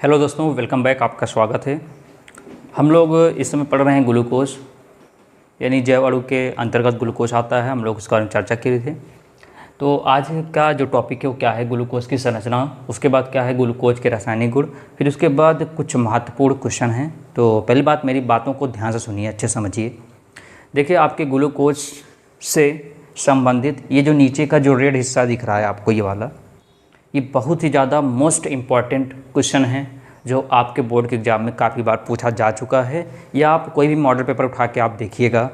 Hello दोस्तों, welcome back. आपका स्वागत है। हम लोग इस समय पढ़ रहे हैं ग्लूकोज, यानी जैव अणु के अंतर्गत ग्लूकोज आता है। हम लोग उसके बारे में चर्चा की थी। तो आज का जो टॉपिक है वो क्या है, ग्लूकोज की संरचना, उसके बाद क्या है ग्लूकोज के रासायनिक गुण, फिर उसके बाद कुछ महत्वपूर्ण क्वेश्चन हैं। तो पहली बात, मेरी बातों को ध्यान से सुनिए, अच्छे समझिए। देखिए, आपके ग्लूकोज से संबंधित ये जो नीचे का जो रेड हिस्सा दिख रहा है आपको, ये वाला, ये बहुत ही ज़्यादा मोस्ट इम्पॉर्टेंट क्वेश्चन है जो आपके बोर्ड के एग्ज़ाम में काफ़ी बार पूछा जा चुका है। या आप कोई भी मॉडल पेपर उठा के आप देखिएगा,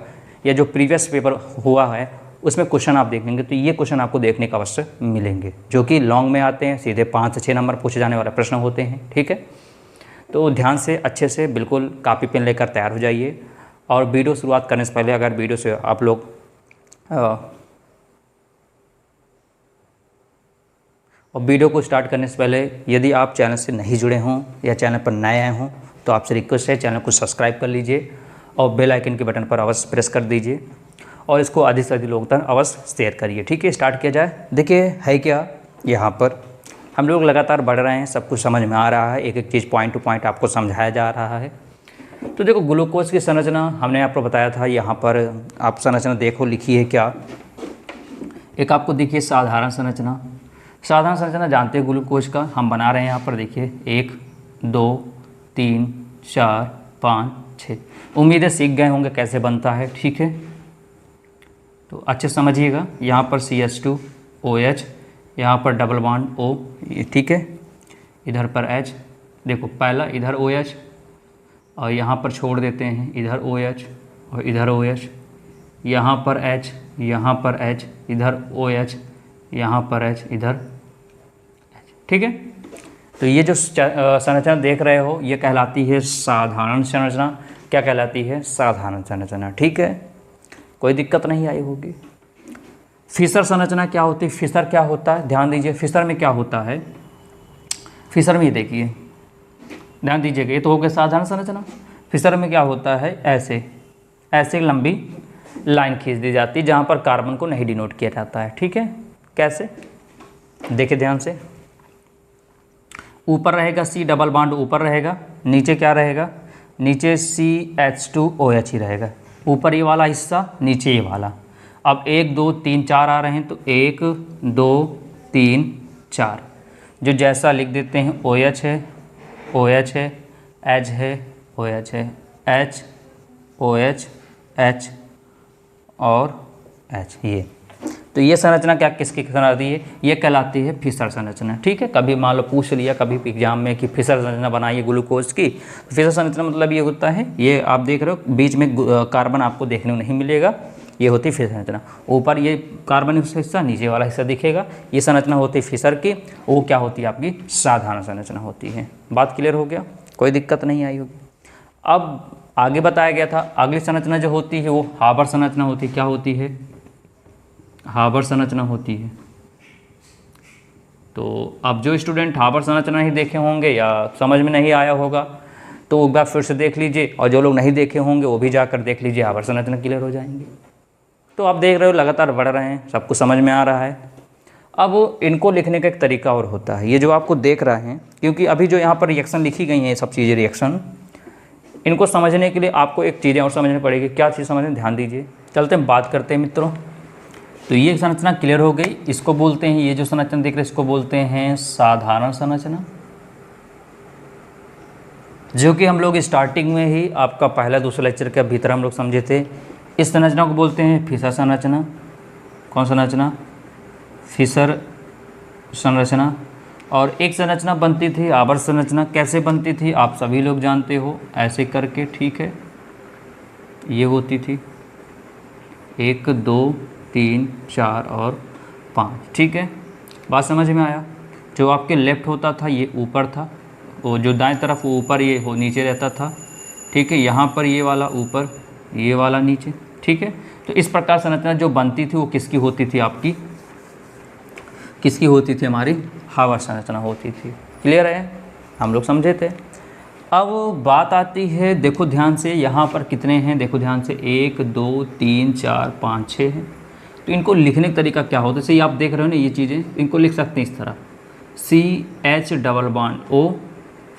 या जो प्रीवियस पेपर हुआ है उसमें क्वेश्चन आप देख लेंगे तो ये क्वेश्चन आपको देखने का अवसर मिलेंगे, जो कि लॉन्ग में आते हैं, सीधे 5 से 6 नंबर पूछे जाने वाले प्रश्न होते हैं। ठीक है, तो ध्यान से अच्छे से बिल्कुल कापी पेन लेकर तैयार हो जाइए। और वीडियो शुरुआत करने से पहले अगर वीडियो से आप लोग और वीडियो को स्टार्ट करने से पहले यदि आप चैनल से नहीं जुड़े हों या चैनल पर नए आए हों तो आपसे रिक्वेस्ट है, चैनल को सब्सक्राइब कर लीजिए और बेल आइकन के बटन पर अवश्य प्रेस कर दीजिए और इसको अधिक से अधिक लोगों तक अवश्य शेयर करिए। ठीक है, स्टार्ट किया जाए। देखिए है क्या, यहाँ पर हम लोग लगातार बढ़ रहे हैं, सब कुछ समझ में आ रहा है, एक एक चीज़ पॉइंट टू पॉइंट आपको समझाया जा रहा है। तो देखो, ग्लूकोज की संरचना हमने आपको बताया था। यहाँ पर आप संरचना देखो, लिखी है क्या। एक आपको देखिए साधारण संरचना। साधारण संरचना जानते हैं ग्लूकोज का, हम बना रहे हैं यहाँ पर। देखिए 1 2 3 4 5 6। उम्मीद है सीख गए होंगे कैसे बनता है। ठीक है, तो अच्छे समझिएगा। यहाँ पर CH2OH, यहाँ पर डबल बॉन्ड O। ठीक है, इधर पर H, देखो पहला इधर OH और यहाँ पर छोड़ देते हैं, इधर OH और इधर OH, यहाँ पर H, यहाँ पर H, इधर OH, यहाँ पर H, इधर H। ठीक है, तो ये जो संरचना देख रहे हो ये कहलाती है साधारण संरचना। क्या कहलाती है? साधारण संरचना। ठीक है, कोई दिक्कत नहीं आई होगी। फिशर संरचना क्या होती है? फिशर क्या होता है, ध्यान दीजिए। फिशर में क्या होता है? फिशर में ये देखिए, ध्यान दीजिएगा, ये तो हो गया साधारण संरचना। फिशर में क्या होता है? ऐसे ऐसे लंबी लाइन खींच दी जाती है जहाँ पर कार्बन को नहीं डिनोट किया जाता है। ठीक है, कैसे? देखिए ध्यान से। ऊपर रहेगा C डबल बॉन्ड, ऊपर रहेगा, नीचे क्या रहेगा? नीचे CH2OH ही रहेगा। ऊपर ये वाला हिस्सा, नीचे ये वाला। अब 1 2 3 4 आ रहे हैं तो 1 2 3 4, जो जैसा लिख देते हैं OH है, OH है, H है, OH है, H OH H और H। ये तो ये संरचना क्या किसकी कहलाती है? ये कहलाती है फिशर संरचना। ठीक है, कभी मान लो पूछ लिया कभी एग्जाम में कि फिशर संरचना बनाइए ग्लूकोज की, तो फिशर संरचना मतलब ये होता है, ये आप देख रहे हो बीच में कार्बन आपको देखने को नहीं मिलेगा, ये होती है फिशर संरचना। ऊपर ये कार्बन हिस्सा, नीचे वाला हिस्सा दिखेगा, ये संरचना होती है फिशर की। वो क्या होती है? आपकी साधारण संरचना होती है। बात क्लियर हो गया? कोई दिक्कत नहीं आई होगी। अब आगे बताया गया था, अगली संरचना जो होती है वो हाबर संरचना होती है। क्या होती है? हाबर संरचना होती है। तो अब जो स्टूडेंट हाबर संरचना ही देखे होंगे या समझ में नहीं आया होगा तो एक बार फिर से देख लीजिए, और जो लोग नहीं देखे होंगे वो भी जाकर देख लीजिए, हाबर संरचना क्लियर हो जाएंगे। तो आप देख रहे हो लगातार बढ़ रहे हैं, सब कुछ समझ में आ रहा है। अब इनको लिखने का एक तरीका और होता है, ये जो आपको देख रहे हैं, क्योंकि अभी जो यहाँ पर रिएक्शन लिखी गई हैं ये सब चीज़ें रिएक्शन, इनको समझने के लिए आपको एक चीज़ें और समझनी पड़ेगी। क्या चीज़ समझने? ध्यान दीजिए। चलते हैं बात करते हैं मित्रों। तो ये संरचना क्लियर हो गई, इसको बोलते हैं, ये जो संरचना देख रहे हैं इसको बोलते हैं साधारण संरचना, जो कि हम लोग स्टार्टिंग में ही आपका पहला दूसरा लेक्चर के भीतर हम लोग समझे थे। इस संरचना को बोलते हैं फिशर संरचना। कौन संरचना? फिशर संरचना। और एक संरचना बनती थी आवर्त संरचना। कैसे बनती थी आप सभी लोग जानते हो, ऐसे करके। ठीक है, ये होती थी 1 2 3 4 और 5। ठीक है, बात समझ में आया? जो आपके लेफ्ट होता था ये ऊपर था, वो जो दाएं तरफ वो ऊपर, ये हो नीचे रहता था। ठीक है, यहाँ पर ये वाला ऊपर, ये वाला नीचे। ठीक है, तो इस प्रकार संरचना जो बनती थी वो किसकी होती थी? आपकी किसकी होती थी? हमारी हाबर संरचना होती थी। क्लियर है? हम लोग समझे थे। अब बात आती है, देखो ध्यान से, यहाँ पर कितने हैं? देखो ध्यान से, 1 2 3 4 5 6 हैं। तो इनको लिखने का तरीका क्या होता है? जैसे ये आप देख रहे हो ना, ये चीज़ें इनको लिख सकते हैं इस तरह, CH डबल बॉन्ड O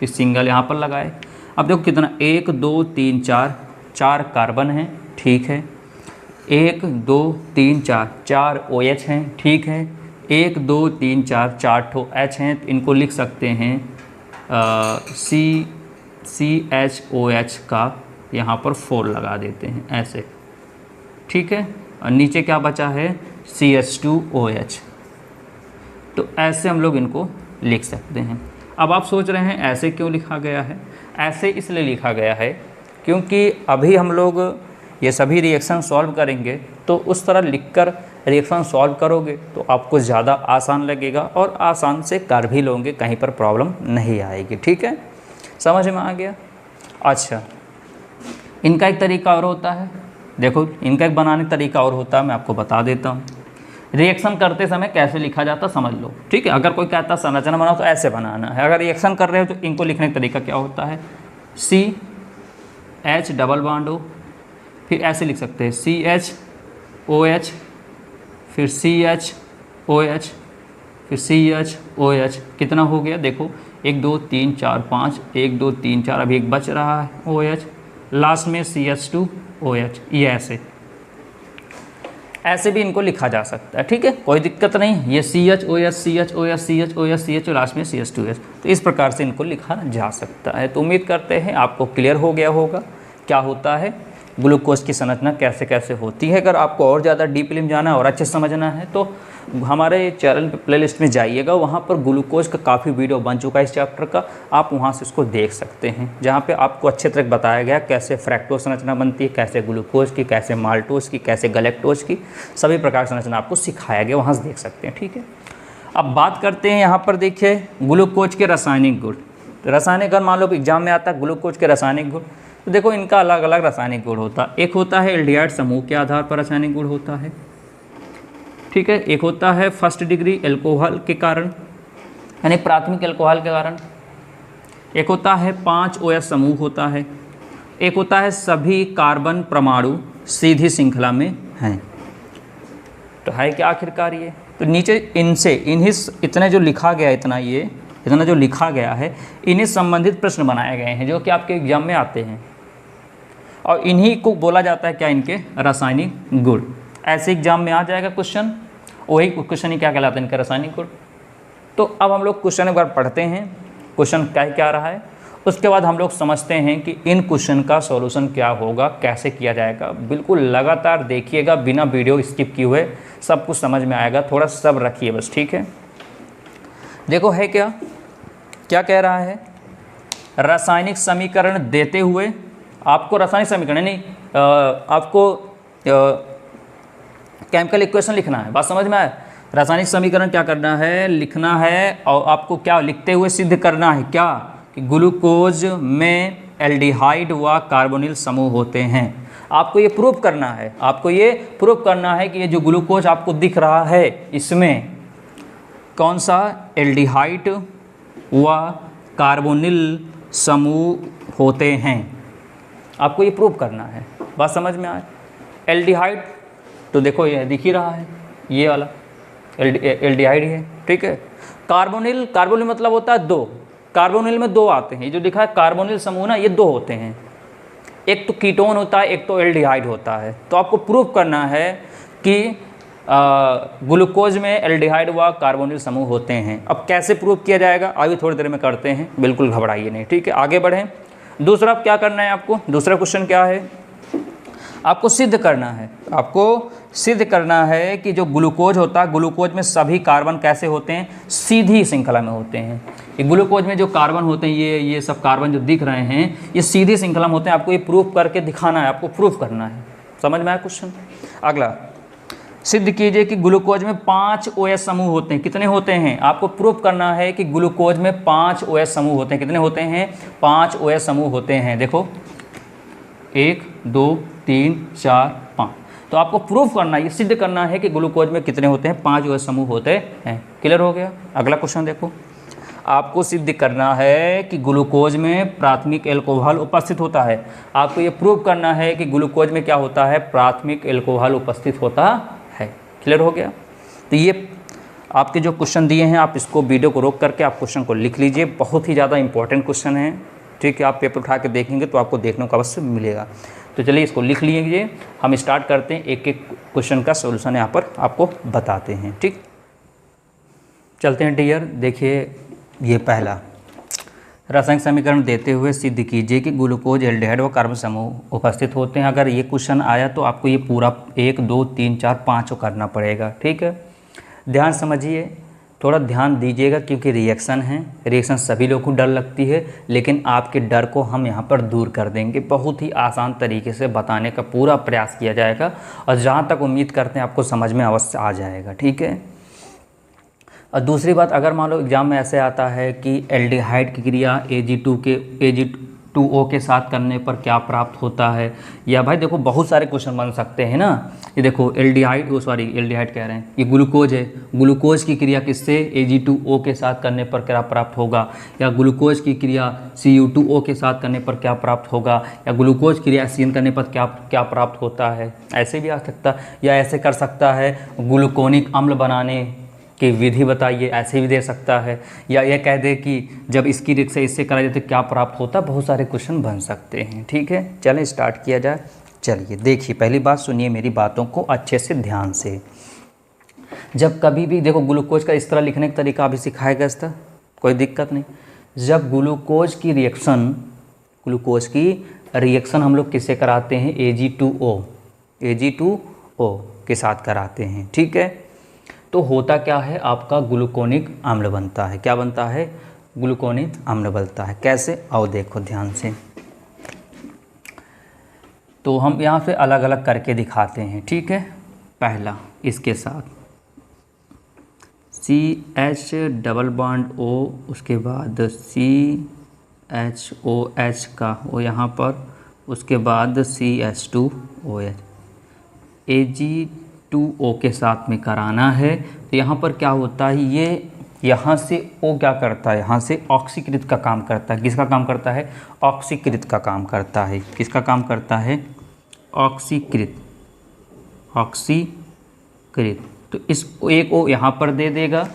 फिर सिंगल यहाँ पर लगाए। अब देखो कितना 1 2 3 4, 4 कार्बन हैं, ठीक है। 1 2 3 4, 4 OH हैं, ठीक है। 1 2 3 4, 4 ठो H हैं, तो इनको लिख सकते हैं CHOH का यहाँ पर 4 लगा देते हैं ऐसे, ठीक है। और नीचे क्या बचा है CH2OH। तो ऐसे हम लोग इनको लिख सकते हैं। अब आप सोच रहे हैं ऐसे क्यों लिखा गया है? ऐसे इसलिए लिखा गया है क्योंकि अभी हम लोग ये सभी रिएक्शन सॉल्व करेंगे, तो उस तरह लिखकर रिएक्शन सॉल्व करोगे तो आपको ज़्यादा आसान लगेगा और आसान से कर भी लोगे, कहीं पर प्रॉब्लम नहीं आएगी, ठीक है। समझ में आ गया? अच्छा, इनका एक तरीका और होता है, देखो इनका एक बनाने का तरीका और होता है, मैं आपको बता देता हूँ। रिएक्शन करते समय कैसे लिखा जाता समझ लो, ठीक है। अगर कोई कहता संरचना बनाओ तो ऐसे बनाना है। अगर रिएक्शन कर रहे हो तो इनको लिखने का तरीका क्या होता है, CH डबल बॉन्ड हो, फिर ऐसे लिख सकते हैं CHOH, फिर CHOH, फिर CHOH। कितना हो गया देखो, 1 2 3 4 5, 1 2 3 4, अभी एक बच रहा है OH, लास्ट में CH2OH। ये ऐसे भी इनको लिखा जा सकता है, ठीक है, कोई दिक्कत नहीं। ये CHOH CHOH CHOH CH, last में CH2OH। तो इस प्रकार से इनको लिखा जा सकता है। तो उम्मीद करते हैं आपको क्लियर हो गया होगा क्या होता है, ग्लूकोज की संरचना कैसे कैसे होती है। अगर आपको और ज़्यादा डीपली में जाना है और अच्छे समझना है तो हमारे चैनल पे प्लेलिस्ट में जाइएगा, वहाँ पर ग्लूकोज का काफ़ी वीडियो बन चुका है इस चैप्टर का, आप वहाँ से इसको देख सकते हैं, जहाँ पे आपको अच्छे तरह बताया गया कैसे फ्रैक्टोज संरचना बनती है, कैसे ग्लूकोज की, कैसे माल्टोज की, कैसे गैलेक्टोज की, सभी प्रकार की संरचना आपको सिखाया गया, वहाँ से देख सकते हैं, ठीक है। अब बात करते हैं यहाँ पर, देखिए ग्लूकोज के रासायनिक गुण। रासायनिक गुण मान लो एग्जाम में आता है ग्लूकोज के रासायनिक गुण, तो देखो इनका अलग अलग रासायनिक गुण होता है। एक होता है एल्डिहाइड समूह के आधार पर रासायनिक गुण होता है, ठीक है। एक होता है फर्स्ट डिग्री एल्कोहल के कारण, यानी प्राथमिक एल्कोहल के कारण। एक होता है 5 OH समूह होता है। एक होता है सभी कार्बन परमाणु सीधी श्रृंखला में हैं। तो है क्या आखिरकार ये, तो नीचे इनसे इतने जो लिखा गया है, इतना जो लिखा गया है, इन्हीं संबंधित प्रश्न बनाए गए हैं जो कि आपके एग्जाम में आते हैं, और इन्हीं को बोला जाता है क्या, इनके रासायनिक गुण। ऐसे एग्जाम में आ जाएगा क्वेश्चन, वही क्वेश्चन ही क्या कहलाता है, इनका रासायनिक गुण। तो अब हम लोग क्वेश्चन एक बार पढ़ते हैं, क्वेश्चन क्या रहा है, उसके बाद हम लोग समझते हैं कि इन क्वेश्चन का सॉल्यूशन क्या होगा, कैसे किया जाएगा। बिल्कुल लगातार देखिएगा, बिना वीडियो स्किप किए हुए, सब कुछ समझ में आएगा, थोड़ा सब्र रखिए बस, ठीक है। देखो है क्या कह रहा है, रासायनिक समीकरण देते हुए आपको रासायनिक समीकरण नहीं, आपको केमिकल इक्वेशन लिखना है, बात समझ में आए। रासायनिक समीकरण क्या करना है, लिखना है, और आपको क्या लिखते हुए सिद्ध करना है क्या, कि ग्लूकोज में एल्डिहाइड व कार्बोनिल समूह होते हैं। आपको ये प्रूव करना है, आपको ये प्रूव करना है कि ये जो ग्लूकोज आपको दिख रहा है, इसमें कौन सा एल्डिहाइड व कार्बोनिल समूह होते हैं, आपको ये प्रूव करना है। बात समझ में आए। एल्डिहाइड तो देखो ये दिख ही रहा है, ये वाला एल्डिहाइड है, ठीक है। कार्बोनिल मतलब होता है 2, कार्बोनिल में 2 आते हैं, ये जो लिखा है कार्बोनिल समूह ना, ये 2 होते हैं, एक तो कीटोन होता है, एक तो एल्डिहाइड होता है। तो आपको प्रूव करना है कि ग्लूकोज में एल्डिहाइड व कार्बोनिल समूह होते हैं। अब कैसे प्रूव किया जाएगा अभी थोड़ी देर में करते हैं, बिल्कुल घबराइए नहीं, ठीक है। आगे बढ़ें। दूसरा क्या करना है आपको, दूसरा क्वेश्चन क्या है, आपको सिद्ध करना है, आपको सिद्ध करना है कि जो ग्लूकोज होता है, ग्लूकोज में सभी कार्बन कैसे होते हैं, सीधी श्रृंखला में होते हैं। ये ग्लूकोज में जो कार्बन होते हैं, ये सब कार्बन जो दिख रहे हैं, ये सीधी श्रृंखला में होते हैं। आपको ये प्रूफ करके दिखाना है, आपको प्रूफ करना है। समझ में आया क्वेश्चन। अगला, सिद्ध कीजिए कि ग्लूकोज में 5 OH समूह होते हैं। कितने होते हैं, आपको प्रूफ करना है कि ग्लूकोज में 5 OH समूह होते हैं। कितने होते हैं, 5 OH समूह होते हैं। देखो 1 2 3 4 5। तो आपको प्रूफ करना है, ये सिद्ध करना है कि ग्लूकोज में कितने होते हैं, 5 OH समूह होते हैं। क्लियर हो गया। अगला क्वेश्चन देखो, आपको सिद्ध करना है कि ग्लूकोज में प्राथमिक एल्कोहल उपस्थित होता है। आपको ये प्रूव करना है कि ग्लूकोज में क्या होता है, प्राथमिक एल्कोहल उपस्थित होता है। क्लियर हो गया। तो ये आपके जो क्वेश्चन दिए हैं, आप इसको वीडियो को रोक करके आप क्वेश्चन को लिख लीजिए, बहुत ही ज़्यादा इंपॉर्टेंट क्वेश्चन है, ठीक है। आप पेपर उठा के देखेंगे तो आपको देखने को अवश्य मिलेगा। तो चलिए इसको लिख लीजिए, हम स्टार्ट करते हैं, एक एक क्वेश्चन का सोल्यूशन यहाँ पर आपको बताते हैं, ठीक। चलते हैं डियर, देखिए ये पहला रासायनिक समीकरण देते हुए सिद्ध कीजिए कि ग्लूकोज, एल्डिहाइड व कार्बन समूह उपस्थित होते हैं। अगर ये क्वेश्चन आया तो आपको ये पूरा 1 2 3 4 5 करना पड़ेगा, ठीक है। ध्यान समझिए, थोड़ा ध्यान दीजिएगा, क्योंकि रिएक्शन है, रिएक्शन सभी लोगों को डर लगती है, लेकिन आपके डर को हम यहाँ पर दूर कर देंगे। बहुत ही आसान तरीके से बताने का पूरा प्रयास किया जाएगा, और जहाँ तक उम्मीद करते हैं आपको समझ में अवश्य आ जाएगा, ठीक है। और दूसरी बात, अगर मान लो एग्जाम में ऐसे आता है कि एल्डिहाइड की क्रिया Ag2O के साथ करने पर क्या प्राप्त होता है, या भाई देखो बहुत सारे क्वेश्चन बन सकते हैं ना। ये देखो एल्डिहाइड कह रहे हैं, ये ग्लूकोज है, ग्लूकोज की क्रिया किससे Ag2O के साथ करने पर क्या प्राप्त होगा, या ग्लूकोज की क्रिया Cu2O के साथ करने पर क्या प्राप्त होगा, या ग्लूकोज क्रिया HCN करने पर क्या प्राप्त होता है। ऐसे भी आ सकता, या ऐसे कर सकता है ग्लूकोनिक अम्ल बनाने की विधि बताइए, ऐसे भी दे सकता है, या ये कह दे कि जब इसकी रिक्शा इससे करा जाए तो क्या प्राप्त होता। बहुत सारे क्वेश्चन बन सकते हैं, ठीक है। चलें स्टार्ट किया जाए। चलिए देखिए, पहली बात सुनिए मेरी बातों को अच्छे से ध्यान से। जब कभी भी देखो, ग्लूकोज का इस तरह लिखने का तरीका अभी सिखाएगा, इसका कोई दिक्कत नहीं। जब ग्लूकोज की रिएक्शन हम लोग किससे कराते हैं, Ag2O के साथ कराते हैं, ठीक है। तो होता क्या है, आपका ग्लूकोनिक अम्ल बनता है। क्या बनता है, ग्लूकोनिक अम्ल बनता है। कैसे, आओ देखो ध्यान से। तो हम यहाँ पे अलग अलग करके दिखाते हैं, ठीक है। पहला इसके साथ CH डबल बॉन्ड O, उसके बाद CHOH का O यहाँ पर, उसके बाद CH2OH, Ag2O के साथ में कराना है। तो यहाँ पर क्या होता है, ये यहाँ से O क्या करता है, यहाँ से ऑक्सीकृत का काम करता है। किसका काम करता है, ऑक्सीकृत का काम करता है। किसका काम करता है, ऑक्सीकृत। तो इस एक O यहाँ पर दे देगा,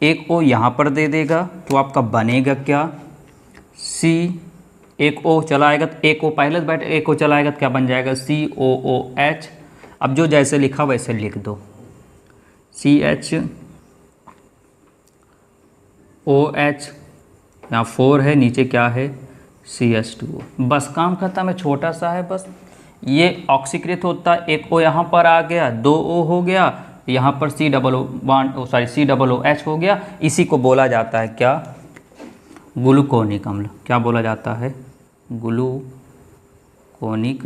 एक O यहाँ पर दे देगा, तो आपका बनेगा क्या, C, एक O चला आएगा तो एक O पहले बैठ, एक O चला आएगा तो क्या बन जाएगा, COOH। अब जो जैसे लिखा वैसे लिख दो, CHOH, यहाँ 4 है, नीचे क्या है, CH2O। बस काम खत्म है, छोटा सा है बस। ये ऑक्सीकृत होता है, एक O यहाँ पर आ गया, 2 O हो गया, यहाँ पर COOH हो गया। इसी को बोला जाता है क्या, ग्लूकोनिक अम्ल। क्या बोला जाता है, ग्लूकोनिक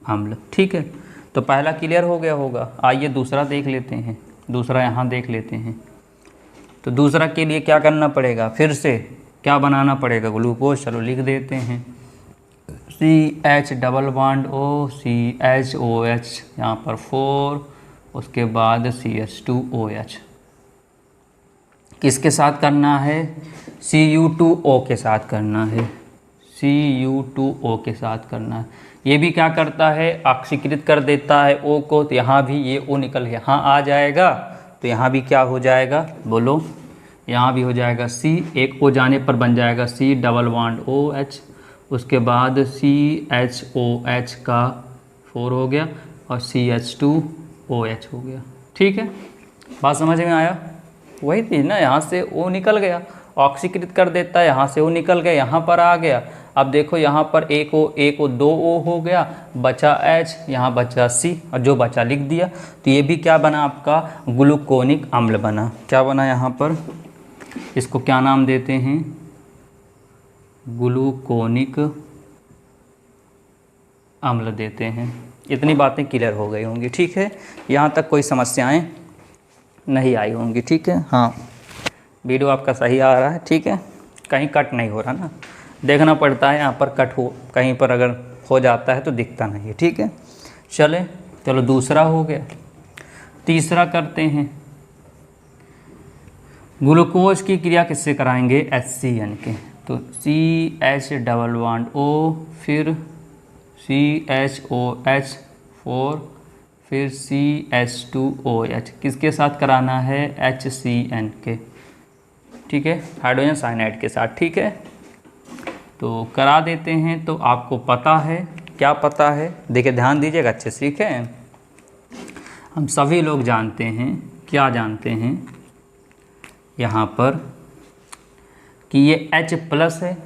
अम्ल, ठीक है। तो पहला क्लियर हो गया होगा। आइए दूसरा देख लेते हैं, दूसरा यहाँ देख लेते हैं। तो दूसरा के लिए क्या करना पड़ेगा, फिर से क्या बनाना पड़ेगा, ग्लूकोज। चलो लिख देते हैं, CH double bond O, CHOH यहाँ पर 4, उसके बाद CH2OH। किसके साथ करना है, Cu2O के साथ करना है, Cu2O के साथ करना है। ये भी क्या करता है, ऑक्सीकृत कर देता है O को। तो यहाँ भी ये O निकल के यहाँ आ जाएगा, तो यहाँ भी क्या हो जाएगा, बोलो, यहाँ भी हो जाएगा C। एक O जाने पर बन जाएगा C डबल बॉन्ड OH, उसके बाद CHOH का 4 हो गया, और CH2OH हो गया, ठीक है। बात समझ में आया, वही चीज़ ना, यहाँ से O निकल गया, ऑक्सीकृत कर देता है, यहाँ से O निकल गया, यहाँ पर आ गया। अब देखो यहाँ पर एक O 2 O हो गया, बचा H, यहाँ बचा C, और जो बचा लिख दिया। तो ये भी क्या बना, आपका ग्लूकोनिक अम्ल बना। क्या बना यहाँ पर, इसको क्या नाम देते हैं, ग्लूकोनिक अम्ल देते हैं। इतनी बातें क्लियर हो गई होंगी, ठीक है। यहाँ तक कोई समस्याएं नहीं आई होंगी, ठीक है। हाँ, वीडियो आपका सही आ रहा है, ठीक है, कहीं कट नहीं हो रहा ना, देखना पड़ता है। यहाँ पर कट हो, कहीं पर अगर हो जाता है तो दिखता नहीं है, ठीक है। चलो दूसरा हो गया, तीसरा करते हैं। ग्लूकोज की क्रिया किससे कराएंगे, HCN के। तो CH डबल बॉन्ड O, फिर CHOH 4, फिर CH2OH किसके साथ कराना है, HCN के, ठीक है, हाइड्रोजन साइनाइड के साथ, ठीक है। तो करा देते हैं। तो आपको पता है, क्या पता है, देखिए ध्यान दीजिएगा अच्छे से, ठीक है। हम सभी लोग जानते हैं, क्या जानते हैं यहाँ पर कि ये H प्लस है।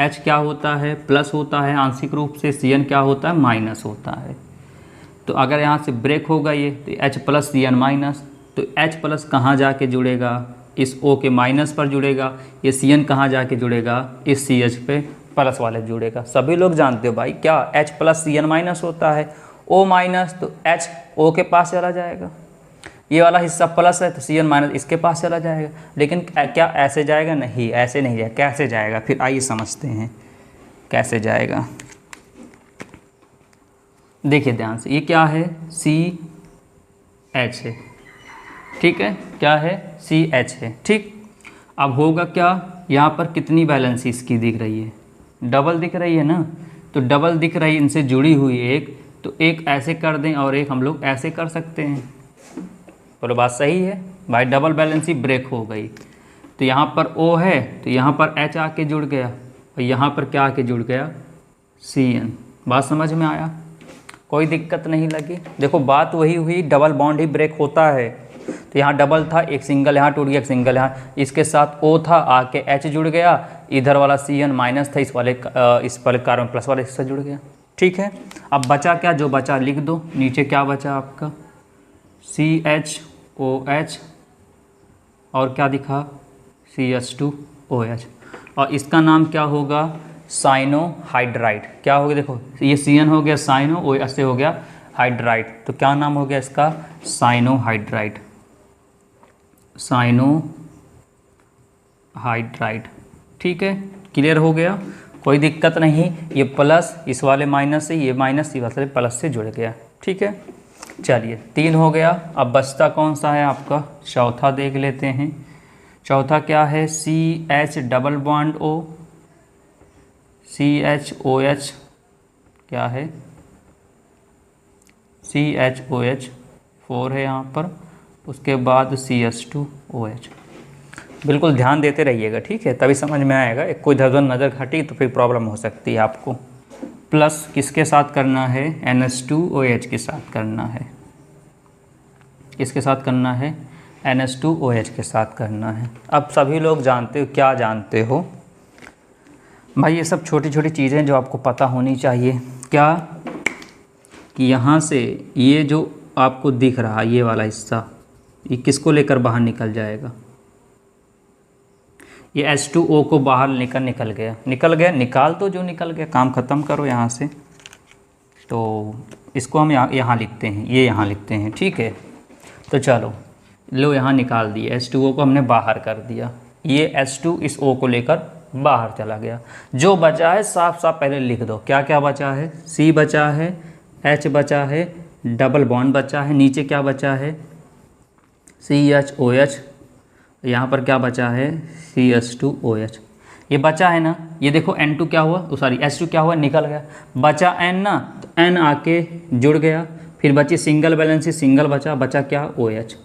H क्या होता है, प्लस होता है आंशिक रूप से, Cn क्या होता है, माइनस होता है। तो अगर यहाँ से ब्रेक होगा ये, तो H प्लस Cn माइनस, तो H प्लस कहाँ जाके जुड़ेगा, इस O के माइनस पर जुड़ेगा। ये Cn कहाँ जाके जुड़ेगा, इस CH पे प्लस वाले जुड़ेगा। सभी लोग जानते हो भाई क्या, H प्लस Cn माइनस होता है, O माइनस तो H O के पास चला जाएगा, ये वाला हिस्सा प्लस है तो Cn माइनस इसके पास चला जाएगा। लेकिन क्या ऐसे जाएगा, नहीं ऐसे नहीं जाएगा। कैसे जाएगा, फिर आइए समझते हैं कैसे जाएगा। देखिए ध्यान से, ये क्या है, CH है, ठीक है, क्या है, CH है, ठीक। अब होगा क्या, यहाँ पर कितनी बैलेंस इसकी दिख रही है, डबल दिख रही है ना। तो डबल दिख रही, इनसे जुड़ी हुई एक, तो एक ऐसे कर दें और एक हम लोग ऐसे कर सकते हैं। बोलो बात सही है भाई, डबल बैलेंसी ब्रेक हो गई। तो यहाँ पर O है तो यहाँ पर H आके जुड़ गया, और यहाँ पर क्या आके जुड़ गया, Cn। बात समझ में आया, कोई दिक्कत नहीं लगी। देखो बात वही हुई, डबल बॉन्ड ही ब्रेक होता है। तो यहाँ डबल था, एक सिंगल यहाँ टूट गया, एक सिंगल यहाँ, इसके साथ O था, आके H जुड़ गया, इधर वाला Cn माइनस था, इस वाले कार्बन प्लस वाले इससे जुड़ गया, ठीक है। अब बचा क्या, जो बचा लिख दो, नीचे क्या बचा आपका, CHOH और क्या दिखा, CH2OH, और इसका नाम क्या होगा, साइनोहाइड्राइड। क्या हो गया, देखो ये Cn हो गया साइनो, OH से हो गया हाइड्राइड, तो क्या नाम हो गया इसका, साइनोहाइड्राइड, साइनोहाइड्राइड, ठीक है। क्लियर हो गया, कोई दिक्कत नहीं। ये प्लस इस वाले माइनस से, ये माइनस इस वाले प्लस से जुड़ गया, ठीक है। चलिए 3 हो गया। अब बचता कौन सा है आपका, चौथा देख लेते हैं। चौथा क्या है, CH double bond O, CHOH क्या है, CHOH 4 है यहाँ पर, उसके बाद CH2OH। बिल्कुल ध्यान देते रहिएगा, ठीक है, तभी समझ में आएगा। एक कोई इधर नज़र हटी तो फिर प्रॉब्लम हो सकती है आपको। प्लस किसके साथ करना है, NH2OH के साथ करना है, किसके साथ करना है, NH2OH के साथ करना है। अब सभी लोग जानते हो, क्या जानते हो भाई, ये सब छोटी छोटी चीज़ें जो आपको पता होनी चाहिए। क्या कि यहाँ से ये जो आपको दिख रहा ये वाला हिस्सा, ये किसको लेकर बाहर निकल जाएगा, ये H2O को बाहर निकल गया, निकाल तो जो निकल गया, काम ख़त्म करो यहाँ से। तो इसको हम यहाँ लिखते हैं, ये यहाँ लिखते हैं, ठीक है। तो चलो लो यहाँ निकाल दिए, H2O को हमने बाहर कर दिया, ये H2 इस O को लेकर बाहर चला गया। जो बचा है साफ साफ पहले लिख दो, क्या क्या बचा है, C बचा है, H बचा है, डबल बॉन्ड बचा है, नीचे क्या बचा है, CHOH, यहाँ पर क्या बचा है, CH2OH। ये बचा है ना, ये देखो N2 क्या हुआ, सॉरी H2 क्या हुआ, निकल गया, बचा N ना, तो N आके जुड़ गया, फिर बची सिंगल बैलेंसी, सिंगल बचा क्या, OH।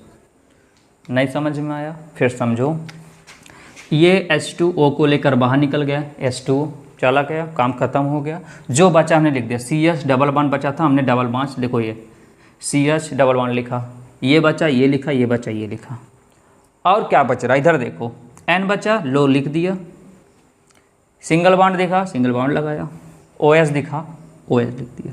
नहीं समझ में आया, फिर समझो। ये H2O को लेकर बाहर निकल गया, H2 चला गया, काम खत्म हो गया। जो बचा हमने लिख दिया, CH डबल बॉन्ड बचा था, हमने डबल बॉन्ड, देखो ये CH डबल बॉन्ड लिखा, ये बचा, ये लिखा, ये बचा, ये लिखा। और क्या बच रहा, इधर देखो N बचा, लो लिख दिया, सिंगल बॉन्ड देखा, सिंगल बॉन्ड लगाया, OH दिखा, OH लिख दिया।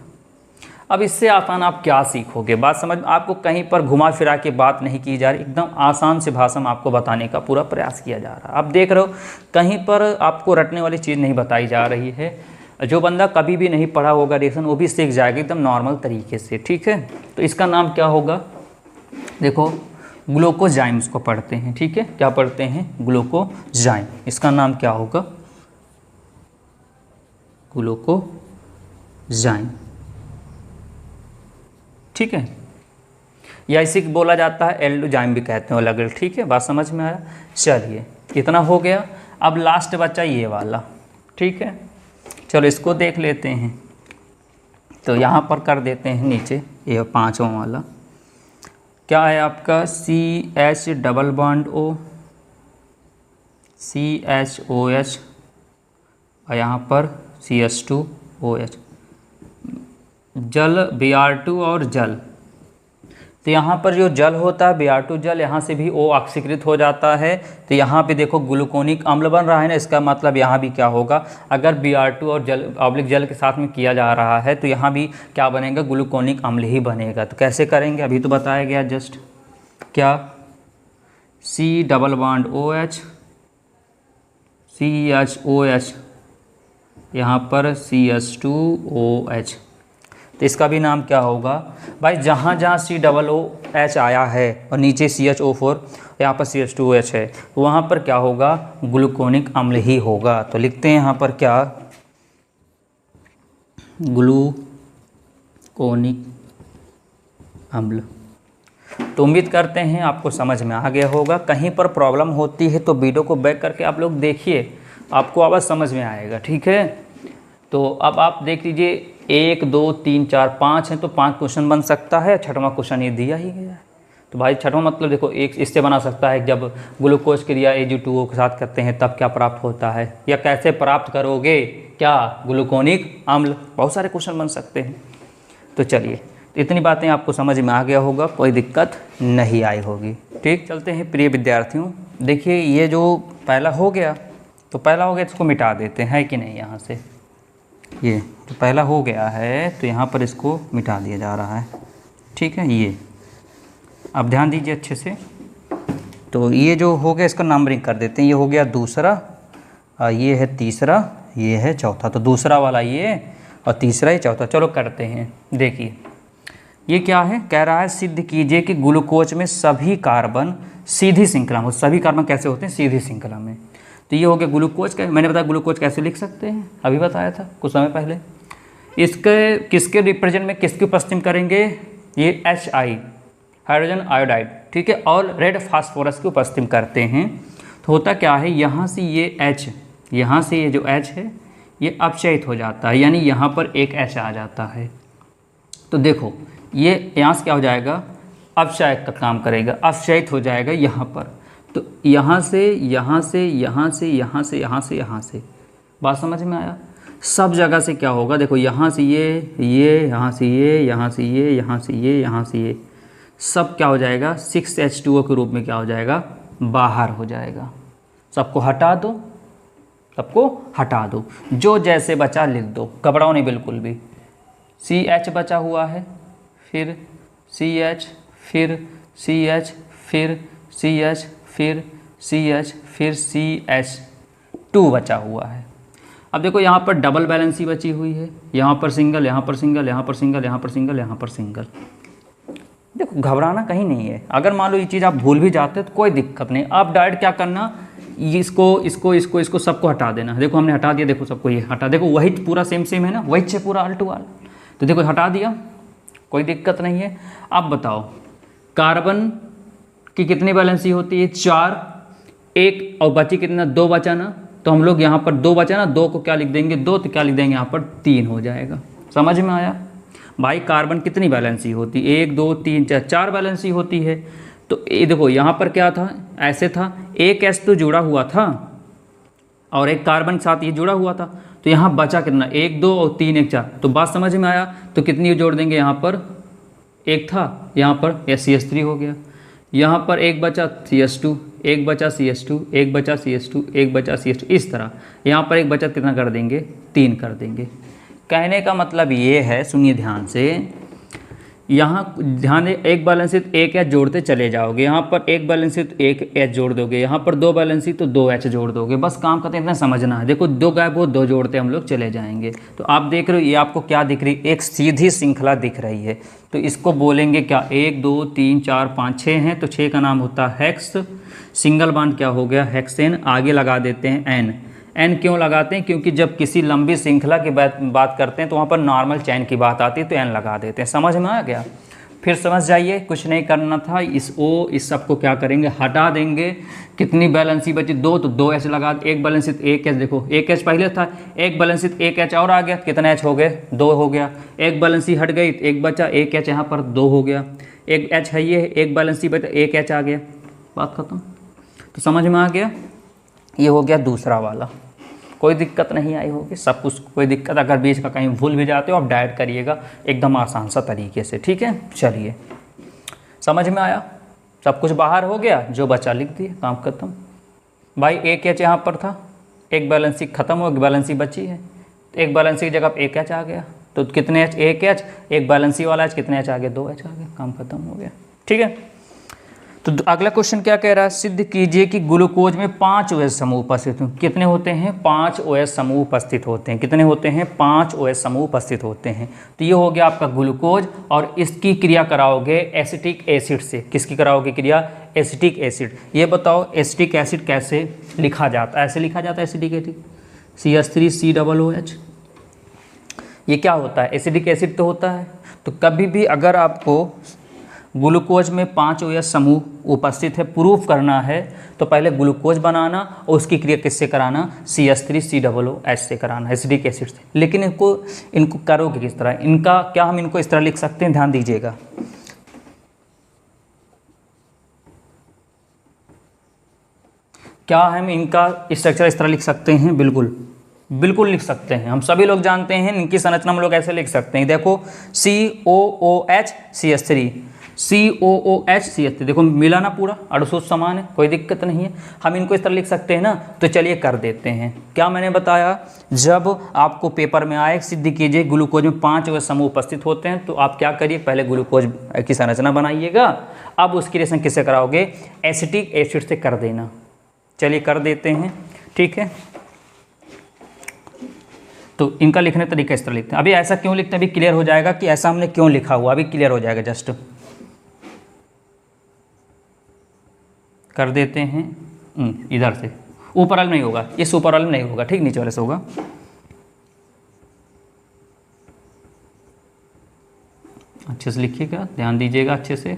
अब इससे आसान आप क्या सीखोगे, बात समझ, आपको कहीं पर घुमा फिरा के बात नहीं की जा रही, एकदम आसान से भाषा में आपको बताने का पूरा प्रयास किया जा रहा है। आप देख रहे हो कहीं पर आपको रटने वाली चीज़ नहीं बताई जा रही है। जो बंदा कभी भी नहीं पढ़ा होगा रिएक्शन, वो भी सीख जाएगा एकदम नॉर्मल तरीके से, ठीक है। तो इसका नाम क्या होगा, देखो ग्लूकोजाइम इसको पढ़ते हैं, ठीक है, क्या पढ़ते हैं, ग्लूकोजाइम। इसका नाम क्या होगा, ग्लूकोजाइम, ठीक है। या इसी को बोला जाता है एल्डोजाइम भी कहते हैं अलग अलग, ठीक है, बात समझ में आया। चलिए इतना हो गया। अब लास्ट बचा ये वाला, ठीक है, चलो इसको देख लेते हैं। तो यहाँ पर कर देते हैं नीचे ये 5वां वाला क्या है आपका CH double bond O, CHOH और यहाँ पर CH2OH, जल Br2 और जल। तो यहाँ पर जो जल होता है Br2 जल, यहाँ से भी O ऑक्सीकृत हो जाता है। तो यहाँ पे देखो ग्लूकोनिक अम्ल बन रहा है ना, इसका मतलब यहाँ भी क्या होगा, अगर Br2 और जल ऑब्लिक जल के साथ में किया जा रहा है तो यहाँ भी क्या बनेगा, ग्लूकोनिक अम्ल ही बनेगा। तो कैसे करेंगे, अभी तो बताया गया जस्ट, क्या C double bond OH, CHOH, यहाँ पर CH2OH। तो इसका भी नाम क्या होगा भाई, जहाँ जहाँ COOH आया है और नीचे CHO4, यहाँ पर CH2OH है, तो वहाँ पर क्या होगा, ग्लूकोनिक अम्ल ही होगा। तो लिखते हैं यहाँ पर क्या, ग्लूकोनिक अम्ल। तो उम्मीद करते हैं आपको समझ में आ गया होगा। कहीं पर प्रॉब्लम होती है तो वीडियो को बैक करके आप लोग देखिए, आपको आवाज़ समझ में आएगा, ठीक है। तो अब आप देख लीजिए 1 2 3 4 5 हैं, तो 5 क्वेश्चन बन सकता है। 6वां क्वेश्चन ये दिया ही गया है। तो भाई 6वां मतलब देखो, एक इससे बना सकता है, जब ग्लूकोज क्रिया Ag2O के साथ करते हैं तब क्या प्राप्त होता है, या कैसे प्राप्त करोगे क्या, ग्लूकोनिक अम्ल। बहुत सारे क्वेश्चन बन सकते हैं। तो चलिए, तो इतनी बातें आपको समझ में आ गया होगा, कोई दिक्कत नहीं आई होगी। ठीक, चलते हैं प्रिय विद्यार्थियों। देखिए ये जो पहला हो गया, तो पहला हो गया, इसको मिटा देते हैं कि नहीं, यहाँ से ये तो पहला हो गया है, तो यहाँ पर इसको मिटा दिया जा रहा है, ठीक है। ये अब ध्यान दीजिए अच्छे से। तो ये जो हो गया इसका नंबरिंग कर देते हैं। ये हो गया दूसरा, ये है तीसरा, ये है चौथा। तो दूसरा वाला ये और तीसरा ये चौथा। चलो करते हैं। देखिए ये क्या है, कह रहा है सिद्ध कीजिए कि ग्लूकोज में सभी कार्बन सीधी श्रृंखला में। सभी कार्बन कैसे होते हैं, सीधी श्रृंखला में। तो ये हो गया ग्लूकोज का। मैंने बताया ग्लूकोज कैसे लिख सकते हैं, अभी बताया था कुछ समय पहले। इसके किसके रिप्रेजेंट में किसकी उपस्थिति करेंगे, ये HI हाइड्रोजन आयोडाइड, ठीक है, और रेड फास्फोरस की उपस्थिति करते हैं। तो होता क्या है, यहाँ से ये H, यहाँ से ये जो H है ये अपचयित हो जाता है, यानी यहाँ पर एक H आ जाता है। तो देखो ये यहाँ से क्या हो जाएगा, अपचयक का काम करेगा, अपचयित हो जाएगा यहाँ पर। तो यहाँ से यहाँ से यहाँ से यहाँ से यहाँ से यहाँ से, बात समझ में आया। सब जगह से क्या होगा, देखो यहाँ से ये, यहाँ से ये, यहाँ से ये, यहाँ से ये, यहाँ से ये, सब क्या हो जाएगा, 6H2O के रूप में क्या हो जाएगा, बाहर हो जाएगा। सबको हटा दो, सबको हटा दो, जो जैसे बचा लिख दो, घबराओ नहीं बिल्कुल भी। CH बचा हुआ है, फिर CH, फिर CH, फिर CH, फिर CH, फिर CH2 बचा हुआ है। अब देखो यहाँ पर डबल बैलेंसी बची हुई है, यहाँ पर सिंगल, यहाँ पर सिंगल, यहाँ पर सिंगल, यहाँ पर सिंगल, यहाँ पर सिंगल। देखो घबराना कहीं नहीं है। अगर मान लो ये चीज़ आप भूल भी जाते हो तो कोई दिक्कत नहीं, आप डायरेक्ट क्या करना, इसको सबको हटा देना। देखो हमने हटा दिया, देखो सबको ये हटा, देखो वही पूरा सेम सेम है ना, वही से पूरा आल टू आल। तो देखो हटा दिया, कोई दिक्कत नहीं है। अब बताओ कार्बन की कितनी बैलेंसी होती है, 4, 1 और बची कितना, 2 बचा ना। तो हम लोग यहाँ पर 2 बचा ना, 2 को क्या लिख देंगे, 2 तो क्या लिख देंगे यहाँ पर 3 हो जाएगा। समझ में आया भाई। कार्बन कितनी बैलेंसी होती, 1 2 3 4 बैलेंसी होती है। तो ये देखो यहाँ पर क्या था, ऐसे था, एक S तो जुड़ा हुआ था और एक कार्बन के साथ ये जुड़ा हुआ था। तो यहाँ बचा कितना, 1 2 और 3 1 4। तो बात समझ में आया। तो कितनी जोड़ देंगे, यहाँ पर 1 था, यहाँ पर CH3 हो गया। यहाँ पर 1 बचा CH2, 1 बचा CH2, 1 बचा CH2, 1 बचा CH2, इस तरह। यहाँ पर 1 बचा कितना कर देंगे, 3 कर देंगे। कहने का मतलब ये है, सुनिए ध्यान से, यहाँ ध्यान दे, एक बैलेंसित एक H जोड़ते चले जाओगे, यहाँ पर एक बैलेंसित एक H जोड़ दोगे, यहाँ पर 2 बैलेंसित तो 2 H जोड़ दोगे। बस काम करते इतना समझना है। देखो 2 गायब हो, 2 जोड़ते हम लोग चले जाएंगे। तो आप देख रहे हो ये आपको क्या दिख रही, एक सीधी श्रृंखला दिख रही है। तो इसको बोलेंगे क्या, 1 2 3 4 5 6 हैं, तो 6 का नाम होता है हेक्स। सिंगल बॉन्ड क्या हो गया, हेक्सेन। आगे लगा देते हैं N। N क्यों लगाते हैं, क्योंकि जब किसी लंबी श्रृंखला की बात करते हैं तो वहाँ पर नॉर्मल चैन की बात आती है, तो N लगा देते हैं। समझ में आ गया। फिर समझ जाइए, कुछ नहीं करना था, इस O इस सब को क्या करेंगे, हटा देंगे। कितनी बैलेंसी बची, 2, तो 2 H लगा, एक बैलेंसित एक H, देखो एक H पहले था, एक बैलेंसित एक H और आ गया, कितने H हो गए, 2 हो गया। एक बैलेंसी हट गई, एक बचा, एक H यहाँ पर 2 हो गया। एक H है ये, एक बैलेंसी बचा, एक H आ गया, बात खत्म। तो समझ में आ गया, ये हो गया दूसरा वाला। कोई दिक्कत नहीं आई होगी, सब कुछ कोई दिक्कत, अगर बीच का कहीं भूल भी जाते हो आप डायरेक्ट करिएगा एकदम आसान सा तरीके से, ठीक है। चलिए, समझ में आया, सब कुछ बाहर हो गया, जो बचा लिख दिए, काम खत्म। भाई एक H यहाँ पर था, एक बैलेंसी ख़त्म हो, एक बैलेंसी बची है, तो एक बैलेंसी की जगह एक H आ गया, तो कितने H, एक H, एक बैलेंसी वाला H, कितने H आ गए, 2 H आ गए, काम खत्म हो गया, ठीक है। तो अगला क्वेश्चन क्या कह रहा है, सिद्ध कीजिए कि ग्लूकोज में 5 OH समूह उपस्थित हैं। कितने होते हैं, 5 OH समूह उपस्थित होते हैं। कितने होते हैं, 5 OH समूह उपस्थित होते हैं। तो ये हो गया आपका ग्लूकोज, और इसकी क्रिया कराओगे एसिटिक एसिड से। किसकी कराओगे क्रिया, एसिटिक एसिड। ये बताओ एसिटिक एसिड कैसे लिखा जाता है, ऐसे लिखा जाता है एसिटिक एसिड, CH3COOH। ये क्या होता है, एसिडिक एसिड तो होता है। तो कभी भी अगर आपको ग्लूकोज में 5 OH समूह उपस्थित है, प्रूफ करना है, तो पहले ग्लूकोज बनाना और उसकी क्रिया किससे कराना, CH3COOH से कराना, एसिडिक एसिड से। लेकिन इनको करोगे किस तरह, इनका क्या हम इनको इस तरह लिख सकते हैं, ध्यान दीजिएगा। क्या हम इनका स्ट्रक्चर इस तरह लिख सकते हैं, बिल्कुल बिल्कुल लिख सकते हैं। हम सभी लोग जानते हैं इनकी संरचना हम लोग ऐसे लिख सकते हैं, देखो COOH CH3, COOH CH3, देखो मिला ना, पूरा अड़सूट समान है, कोई दिक्कत नहीं है। हम इनको इस तरह लिख सकते हैं ना, तो चलिए कर देते हैं। क्या मैंने बताया, जब आपको पेपर में आए, सिद्ध कीजिए ग्लूकोज में 5 OH समूह उपस्थित होते हैं, तो आप क्या करिए, पहले ग्लूकोज की संरचना बनाइएगा, अब उसकी रिएक्शन किससे कराओगे, एसिटिक एसिड से कर देना। चलिए कर देते हैं, ठीक है। तो इनका लिखने तरीका इस तरह लिखते हैं। अभी ऐसा क्यों लिखते हैं, अभी क्लियर हो जाएगा कि ऐसा हमने क्यों लिखा हुआ, अभी क्लियर हो जाएगा। जस्ट कर देते हैं, इधर से, ऊपर वाले में नहीं होगा, इस ऊपर वाले में नहीं होगा, ठीक, नीचे वाले से होगा। अच्छे से लिखिएगा, ध्यान दीजिएगा अच्छे से।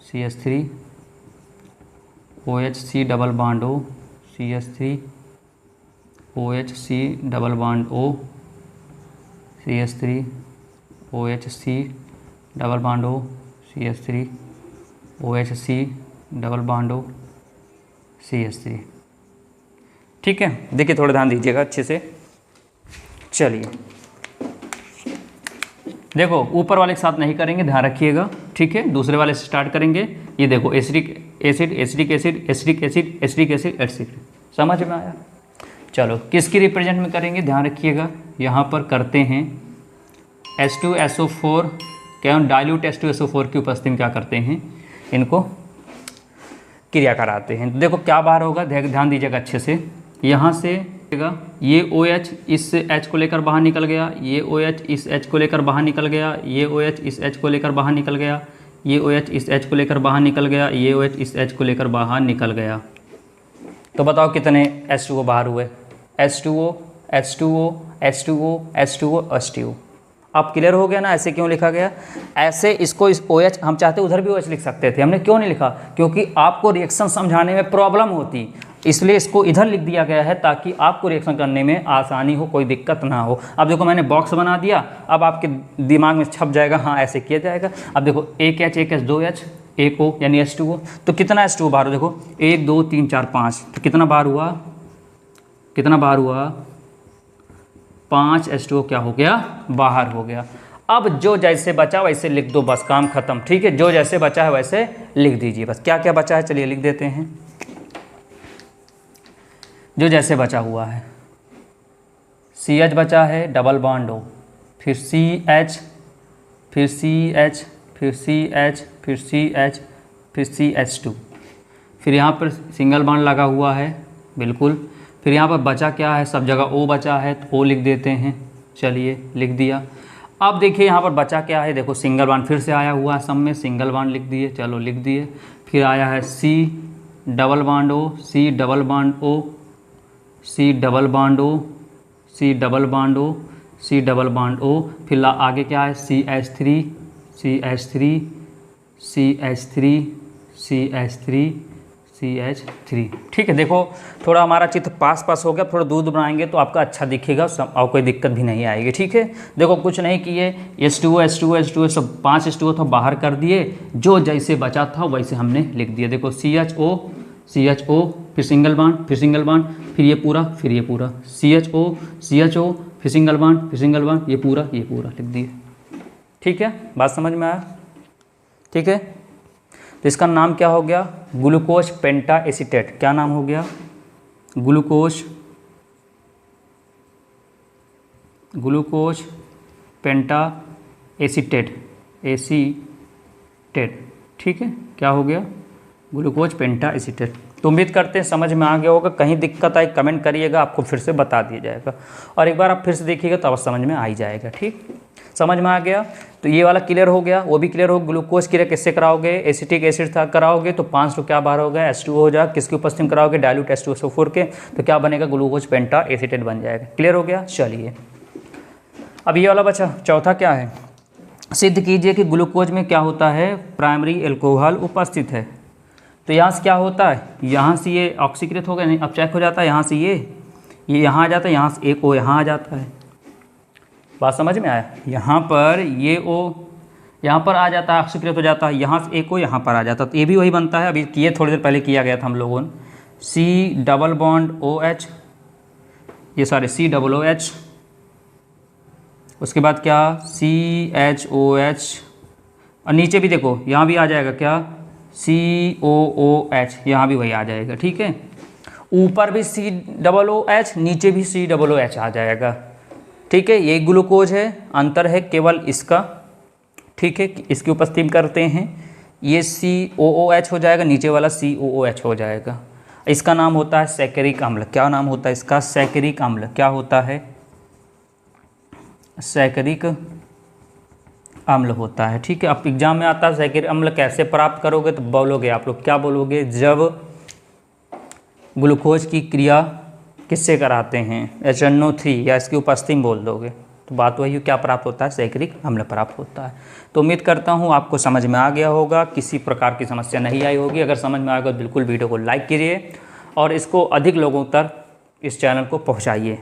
CH3 OH C double bond O, CH3 OH C double bond O, CH3 OH C double bond O, CH3 OH C double bond O, CH3, ठीक है। देखिए थोड़ा ध्यान दीजिएगा अच्छे से। चलिए देखो, ऊपर वाले के साथ नहीं करेंगे, ध्यान रखिएगा, ठीक है। दूसरे वाले से स्टार्ट करेंगे। ये देखो acidic acid, acidic acid, acidic acid, acidic acid, acid, समझ में आया। चलो किसकी रिप्रेजेंट में करेंगे, ध्यान रखिएगा। यहाँ पर करते हैं H2SO4, क्या डाइल्यूट H2SO4 की उपस्थिति में क्या करते हैं, इनको क्रिया कराते हैं। तो देखो क्या बाहर होगा, ध्यान दीजिएगा अच्छे से। यहाँ से ये OH इस H को लेकर बाहर निकल गया, ये OH इस H को लेकर बाहर निकल गया, ये OH इस H को लेकर बाहर निकल गया, ये OH इस H को लेकर बाहर निकल गया, ये OH इस H को लेकर बाहर निकल गया। तो बताओ कितने H2O बाहर हुए, H2O H2O H2O H2O H2O। अब क्लियर हो गया ना, ऐसे क्यों लिखा गया, ऐसे इसको इस OH, हम चाहते उधर भी OH लिख सकते थे, हमने क्यों नहीं लिखा, क्योंकि आपको रिएक्शन समझाने में प्रॉब्लम होती, इसलिए इसको इधर लिख दिया गया है ताकि आपको रिएक्शन करने में आसानी हो, कोई दिक्कत ना हो। अब देखो मैंने बॉक्स बना दिया, अब आपके दिमाग में छप जाएगा, हाँ ऐसे किया जाएगा। अब देखो एक H 2H, एक O यानी H2O, तो कितना H2O बाहर हो, देखो 1 2 3 4 5, तो कितना बाहर हुआ, कितना बाहर हुआ, 5 H2O क्या हो गया, बाहर हो गया। अब जो जैसे बचा वैसे लिख दो, बस काम खत्म, ठीक है। जो जैसे बचा है वैसे लिख दीजिए, बस क्या क्या बचा है चलिए लिख देते हैं। जो जैसे बचा हुआ है, CH बचा है डबल बॉन्ड O, फिर CH, फिर CH, फिर CH, फिर CH, फिर CH2, फिर यहाँ पर सिंगल बॉन्ड लगा हुआ है, बिल्कुल। फिर यहाँ पर बचा क्या है, सब जगह O बचा है तो O लिख देते हैं, चलिए लिख दिया। अब देखिए यहाँ पर बचा क्या है, देखो सिंगल बॉन्ड फिर से आया हुआ है, सब में सिंगल बॉन्ड लिख दिए, चलो लिख दिए। फिर आया है C double bond O, C double bond O, C double bond O, C double bond O, C double bond O। फिर आगे क्या है, CH3, CH3, CH3 CH3 CH3। ठीक है, देखो थोड़ा हमारा चित्र पास पास हो गया, थोड़ा दूर बनाएंगे तो आपका अच्छा दिखेगा और कोई दिक्कत भी नहीं आएगी। ठीक है, देखो कुछ नहीं किए, H2O H2O H2O सब 5 H2O था बाहर कर दिए, जो जैसे बचा था वैसे हमने लिख दिया। देखो CHO CHO फिर सिंगल बॉन्ड फिर सिंगल बॉन्ड फिर ये पूरा फिर ये पूरा, CHO CHO फिर सिंगल बॉन्ड फिर सिंगल बॉन्ड, ये पूरा लिख दिए। ठीक है, बात समझ में आया? ठीक है, तो इसका नाम क्या हो गया? ग्लूकोज पेंटा एसीटेट। क्या नाम हो गया? ग्लूकोज पेंटा एसीटेट ठीक है, क्या हो गया? ग्लूकोज पेंटा एसीटेट। तो उम्मीद करते हैं समझ में आ गया होगा। कहीं दिक्कत आई कमेंट करिएगा, आपको फिर से बता दिया जाएगा, और एक बार आप फिर से देखिएगा तो अब समझ में आ ही जाएगा। ठीक, समझ में आ गया? तो ये वाला क्लियर हो गया, वो भी क्लियर हो। ग्लूकोज क्लियर किससे कराओगे? एसिटिक एसिड था कराओगे तो 5 तो क्या बाहर हो गया? H2O हो जाएगा। किसकी उपस्थिति में कराओगे? डाइल्यूट H2SO4 के, तो क्या बनेगा? ग्लूकोज पेंटा एसीटेट बन जाएगा। क्लियर हो गया? चलिए अब ये वाला बचा, चौथा क्या है? सिद्ध कीजिए कि ग्लूकोज में क्या होता है? प्राइमरी एल्कोहल उपस्थित है। तो यहाँ से क्या होता है? यहाँ से ये ऑक्सीकृत हो गया, नहीं अब चेक हो जाता है, यहाँ से ये यहाँ आ जाता है, यहाँ से एक O यहाँ आ जाता है। बात समझ में आया? यहाँ पर ये O यहाँ पर आ जाता है, ऑक्सीकृत हो जाता है, यहाँ से एक O यहाँ पर आ जाता है। तो ये भी वही बनता है, अभी किए थोड़ी देर पहले किया गया था हम लोगों ने। C डबल बॉन्ड OH, ये सारे COOH, उसके बाद क्या? CHOH, और नीचे भी देखो यहाँ भी आ जाएगा क्या? COOH, यहाँ भी वही आ जाएगा। ठीक है, ऊपर भी COOH, नीचे भी COOH आ जाएगा। ठीक है, ये ग्लूकोज है, अंतर है केवल इसका। ठीक है, इसकी उपस्थिति करते हैं, ये COOH हो जाएगा, नीचे वाला COOH हो जाएगा। इसका नाम होता है सैकरिक अम्ल। क्या नाम होता है इसका? सैकरिक अम्ल। क्या होता है? सैकरिक अम्ल होता है। ठीक है, अब एग्जाम में आता है सैकरिक अम्ल कैसे प्राप्त करोगे, तो बोलोगे आप लोग क्या बोलोगे? जब ग्लूकोज की क्रिया किससे कराते हैं? HNO3 या इसकी उपस्थिति में बोल दोगे, तो बात वही क्या प्राप्त होता है? सैकरिक अम्ल प्राप्त होता है। तो उम्मीद करता हूँ आपको समझ में आ गया होगा, किसी प्रकार की समस्या नहीं आई होगी। अगर समझ में आएगा तो बिल्कुल वीडियो को लाइक कीजिए और इसको अधिक लोगों तक इस चैनल को पहुँचाइए।